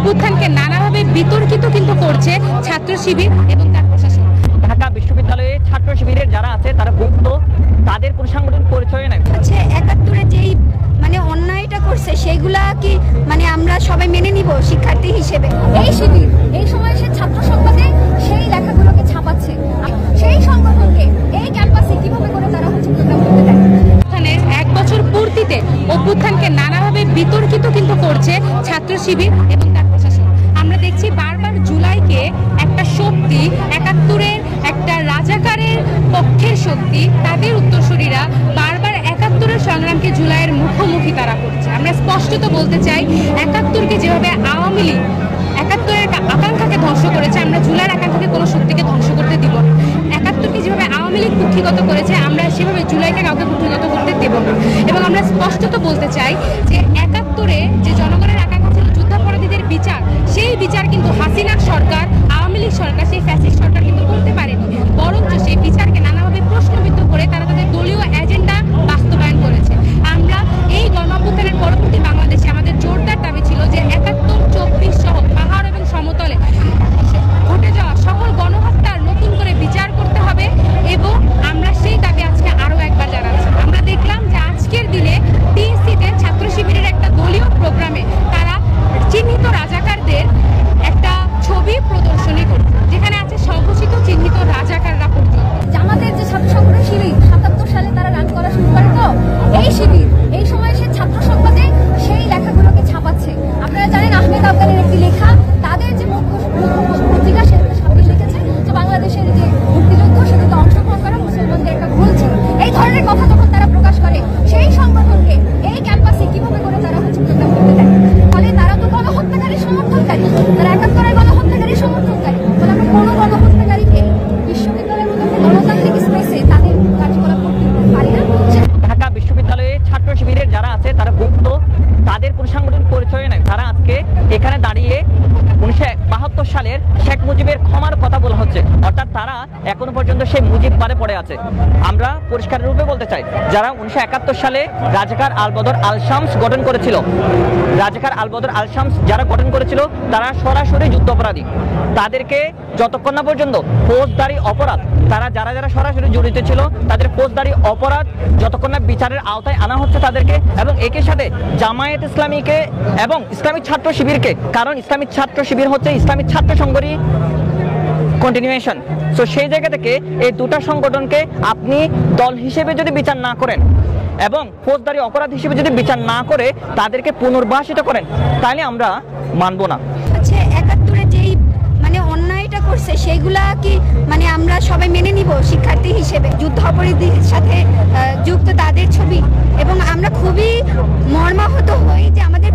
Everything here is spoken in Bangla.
অভ্যুত্থানকে নানাভাবে বিতর্কিত কিন্তু করছে ছাত্র শিবির এবং তার প্রশাসন। ঢাকা বিশ্ববিদ্যালয়ে ছাত্র শিবিরের যারা আছে তারা গুপ্ত, তাদের কোন সাংগঠনিক পরিচয় নাই। হচ্ছে ৭১-এ যেই অন্যায়টা করছে সেইগুলা কি আমরা সবাই মেনে নিব শিক্ষার্থী হিসেবে? এই শিবির এই সময় সে ছাত্র সংবাদে সেই লেখাগুলোকে ছাপাচ্ছে, সেই সংগঠনকে এই ক্যাম্পাসে কিভাবে করে তারা প্রোগ্রাম করতে দেয়। এক বছর পূর্তিতে অভ্যুত্থানকে নানাভাবে বিতর্কিত কিন্তু করছে ছাত্র শিবির এবং তার প্রশাসন। আমরা দেখছি বারবার জুলাইকে একটা শক্তি, ৭১-এর একটা রাজাকারের পক্ষের শক্তি, তাদের উত্তরসূরিরা বারবার ৭১-এর সংগ্রামকে জুলাইয়ের মুখোমুখি তারা করছে। আমরা স্পষ্টত বলতে চাই, ৭১-কে যেভাবে আওয়ামী লীগ ৭১-এর আকাঙ্ক্ষাকে ধ্বংস করেছে, আমরা জুলাইয়ের আকাঙ্ক্ষাকে কোনো শক্তিকে ধ্বংস করতে দিব না। ৭১-কে যেভাবে আওয়ামী লীগ কুক্ষিগত করেছে, আমরা সেভাবে জুলাইকে কাউকে কুক্ষিগত করতে দেব না। এবং আমরা স্পষ্টত বলতে চাই যে ৭১-এ যে জনগণের আকাঙ্ক্ষা ছিল যুদ্ধাপরাধীদের বিচার, সেই বিচার কিন্তু হাসিনার সরকার, আওয়ামী লীগ সরকার, সেই ফ্যাসিস্ট সরকার কিন্তু করতে পারেনি। বরঞ্চ সেই বিচারকে নানাভাবে প্রশ্নবিদ্ধ করে তারা তাদের দলীয় এজেন্ডা বাস্তবায়ন করেছে। আমরা এই গণঅভ্যুত্থানের পরবর্তী বাংলাদেশে আমাদের জোরদার দাবি ছিল যে ৭১, ২৪ সহ পাহাড় এবং সমতলে ঘটে যাওয়া সকল গণহত্যার নতুন করে বিচার করতে হবে এবং আমরা সেই দাবি আজকে আরও একবার জানাচ্ছি। আমরা দেখলাম যে আজকের দিনে টিএসসিতে ছাত্র শিবিরের একটা দলীয় প্রোগ্রামে তারা চিহ্নিত রাজাকারদের একটা ছবি প্রদর্শনী করছে, যেখানে আছে স্বঘোষিত চিহ্নিত রাজাকাররা পর্যন্ত। আমাদের যে ছাত্র সংগঠন শিবির ৭৭ সালে তারা রান করা শুরু করে, তো এই শিবির এই সময় সে ছাত্র সংবাদে সেই লেখাগুলোকে ছাপাচ্ছে। আপনারা জানেন আহমেদ আফগানের একটি লেখা, তাদের যে পত্রিকা সেটাতে সামনে লিখেছে যে বাংলাদেশের যে মুক্তিযুদ্ধ সেটাতে অংশগ্রহণ করা মুসলমানদের একটা ভুল ছিল। এই ধরনের কথা যখন তারা প্রকাশ করে, সেই সংগঠনকে এই ক্যাম্পাসে কিভাবে করে তারা প্রোগ্রাম করতে দেয়? ফলে তারা তো গণহত্যাকারী সমর্থনকারী, তারা ৭১-এর গণহত্যাকারী সমর্থনকারী। ফলে আমরা কোনো গণহত্যাকারীকে বিশ্ববিদ্যালয়ের মতো গণতান্ত্রিক স্পেসে তাদের কার্যকলাপ করতে পারি না। ঢাকা বিশ্ববিদ্যালয়ে ছাত্র শিবিরের যারা আছে তারা গুপ্ত, তাদের কোন সাংগঠনিক পরিচয় নাই। তারা আজকে এখানে দাঁড়িয়ে ১৯৭২ সালের শেখ মুজিবের ক্ষমার কথা বলা হচ্ছে, অর্থাৎ তারা এখনো পর্যন্ত সেই মুজিব পারে পড়ে আছে। আমরা পরিষ্কার রূপে বলতে চাই, যারা ১৯৭১ সালে রাজাকার আল-বদর আল-শামস গঠন করেছিল, রাজাকার আল-বদর আল-শামস যারা গঠন করেছিল তারা সরাসরি যুদ্ধাপরাধী। তাদেরকে যতক্ষণ না পর্যন্ত ফৌজদারি অপরাধ, তারা যারা সরাসরি জড়িত ছিল তাদের ফৌজদারি অপরাধ যতক্ষণ না বিচারের আওতায় আনা হচ্ছে তাদেরকে, এবং একই সাথে জামায়াত ইসলামীকে এবং ইসলামী ছাত্র শিবিরকে, কারণ ইসলামী ছাত্র শিবির হচ্ছে ইসলামী ছাত্র সংঘেরই কন্টিনিউয়েশন। সো সেই জায়গা থেকে এই দুটা সংগঠনকে আপনি দল হিসেবে যদি বিচার না করেন এবং ফৌজদারি অপরাধ হিসেবে যদি বিচার না করে তাদেরকে পুনর্বাসিত করেন, তাহলে আমরা মানব না। হচ্ছে ৭১-এ যেই অন্যায়টা করছে সেইগুলা কি আমরা সবাই মেনে নিব শিক্ষার্থী হিসেবে? যুদ্ধাপরাধীর সাথে যুক্ত তাদের ছবি, এবং আমরা খুবই মর্মাহত হই যে আমাদের